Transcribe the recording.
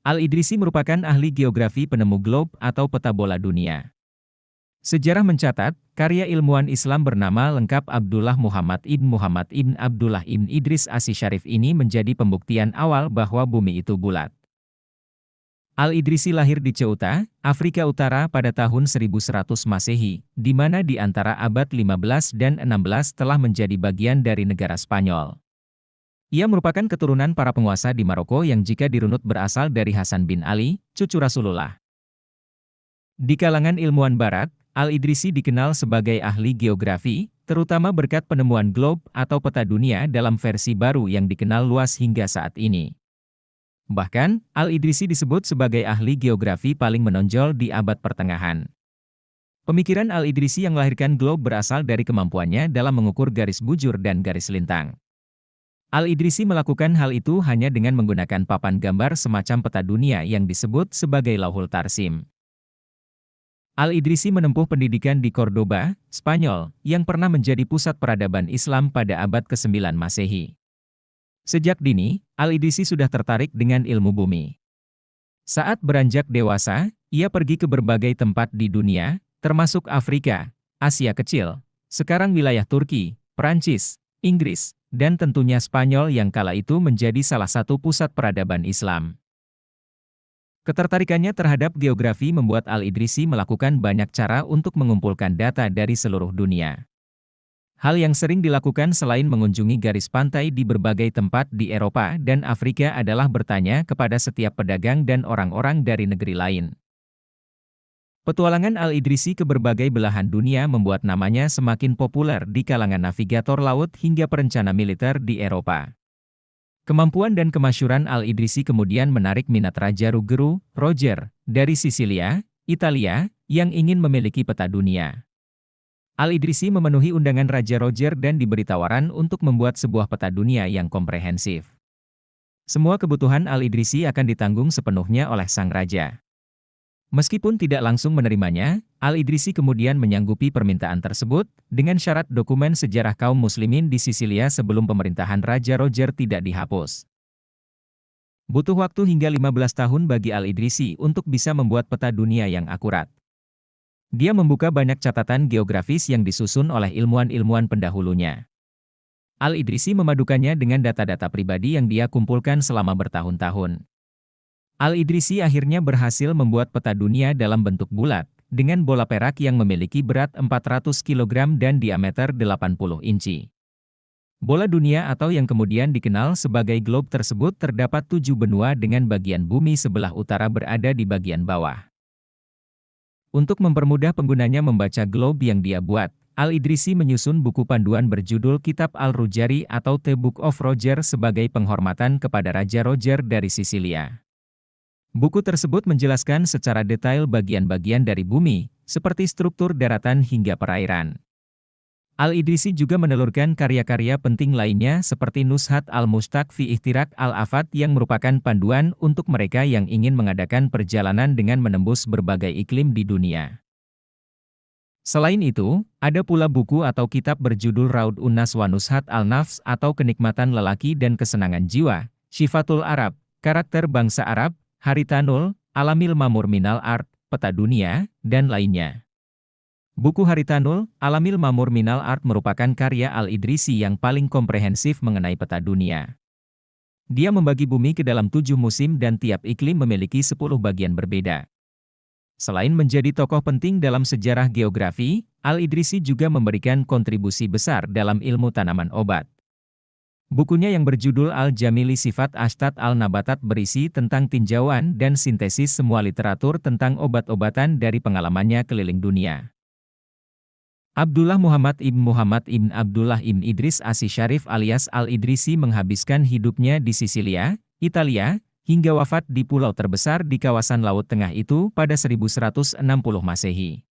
Al-Idrisi merupakan ahli geografi penemu globe atau peta bola dunia. Sejarah mencatat, karya ilmuwan Islam bernama lengkap Abdullah Muhammad ibn Abdullah ibn Idris Asy-Syarif ini menjadi pembuktian awal bahwa bumi itu bulat. Al-Idrisi lahir di Ceuta, Afrika Utara pada tahun 1100 Masehi, di mana di antara abad 15 dan 16 telah menjadi bagian dari negara Spanyol. Ia merupakan keturunan para penguasa di Maroko yang jika dirunut berasal dari Hasan bin Ali, cucu Rasulullah. Di kalangan ilmuwan barat, Al-Idrisi dikenal sebagai ahli geografi, terutama berkat penemuan globe atau peta dunia dalam versi baru yang dikenal luas hingga saat ini. Bahkan, Al-Idrisi disebut sebagai ahli geografi paling menonjol di abad pertengahan. Pemikiran Al-Idrisi yang melahirkan globe berasal dari kemampuannya dalam mengukur garis bujur dan garis lintang. Al-Idrisi melakukan hal itu hanya dengan menggunakan papan gambar semacam peta dunia yang disebut sebagai Lauhul Tarsim. Al-Idrisi menempuh pendidikan di Cordoba, Spanyol, yang pernah menjadi pusat peradaban Islam pada abad ke-9 Masehi. Sejak dini, Al-Idrisi sudah tertarik dengan ilmu bumi. Saat beranjak dewasa, ia pergi ke berbagai tempat di dunia, termasuk Afrika, Asia Kecil, sekarang wilayah Turki, Perancis, Inggris, dan tentunya Spanyol yang kala itu menjadi salah satu pusat peradaban Islam. Ketertarikannya terhadap geografi membuat Al-Idrisi melakukan banyak cara untuk mengumpulkan data dari seluruh dunia. Hal yang sering dilakukan selain mengunjungi garis pantai di berbagai tempat di Eropa dan Afrika adalah bertanya kepada setiap pedagang dan orang-orang dari negeri lain. Petualangan Al-Idrisi ke berbagai belahan dunia membuat namanya semakin populer di kalangan navigator laut hingga perencana militer di Eropa. Kemampuan dan kemasyhuran Al-Idrisi kemudian menarik minat Raja Ruggero, Roger, dari Sisilia, Italia, yang ingin memiliki peta dunia. Al-Idrisi memenuhi undangan Raja Roger dan diberi tawaran untuk membuat sebuah peta dunia yang komprehensif. Semua kebutuhan Al-Idrisi akan ditanggung sepenuhnya oleh sang raja. Meskipun tidak langsung menerimanya, Al-Idrisi kemudian menyanggupi permintaan tersebut, dengan syarat dokumen sejarah kaum muslimin di Sisilia sebelum pemerintahan Raja Roger tidak dihapus. Butuh waktu hingga 15 tahun bagi Al-Idrisi untuk bisa membuat peta dunia yang akurat. Dia membuka banyak catatan geografis yang disusun oleh ilmuwan-ilmuwan pendahulunya. Al-Idrisi memadukannya dengan data-data pribadi yang dia kumpulkan selama bertahun-tahun. Al-Idrisi akhirnya berhasil membuat peta dunia dalam bentuk bulat, dengan bola perak yang memiliki berat 400 kg dan diameter 80 inci. Bola dunia atau yang kemudian dikenal sebagai globe tersebut terdapat 7 benua dengan bagian bumi sebelah utara berada di bagian bawah. Untuk mempermudah penggunanya membaca globe yang dia buat, Al-Idrisi menyusun buku panduan berjudul Kitab Al-Rujari atau The Book of Roger sebagai penghormatan kepada Raja Roger dari Sisilia. Buku tersebut menjelaskan secara detail bagian-bagian dari bumi, seperti struktur daratan hingga perairan. Al-Idrisi juga menelurkan karya-karya penting lainnya seperti Nushat al-Mushtaq fi Ihtirak al-Afat yang merupakan panduan untuk mereka yang ingin mengadakan perjalanan dengan menembus berbagai iklim di dunia. Selain itu, ada pula buku atau kitab berjudul Raud Unnas wa Nushat al-Nafs atau Kenikmatan Lelaki dan Kesenangan Jiwa, Syifatul Arab, Karakter Bangsa Arab, Haritanul, Alamil Mamur Minal Ard, Peta Dunia, dan lainnya. Buku Haritanul, Alamil Mamur Minal Ard merupakan karya Al-Idrisi yang paling komprehensif mengenai peta dunia. Dia membagi bumi ke dalam 7 musim dan tiap iklim memiliki 10 bagian berbeda. Selain menjadi tokoh penting dalam sejarah geografi, Al-Idrisi juga memberikan kontribusi besar dalam ilmu tanaman obat. Bukunya yang berjudul Al-Jamili Sifat Ashtat al-Nabatat berisi tentang tinjauan dan sintesis semua literatur tentang obat-obatan dari pengalamannya keliling dunia. Abdullah Muhammad ibn Abdullah ibn Idris Asy-Syarif alias Al-Idrisi menghabiskan hidupnya di Sisilia, Italia, hingga wafat di pulau terbesar di kawasan Laut Tengah itu pada 1160 Masehi.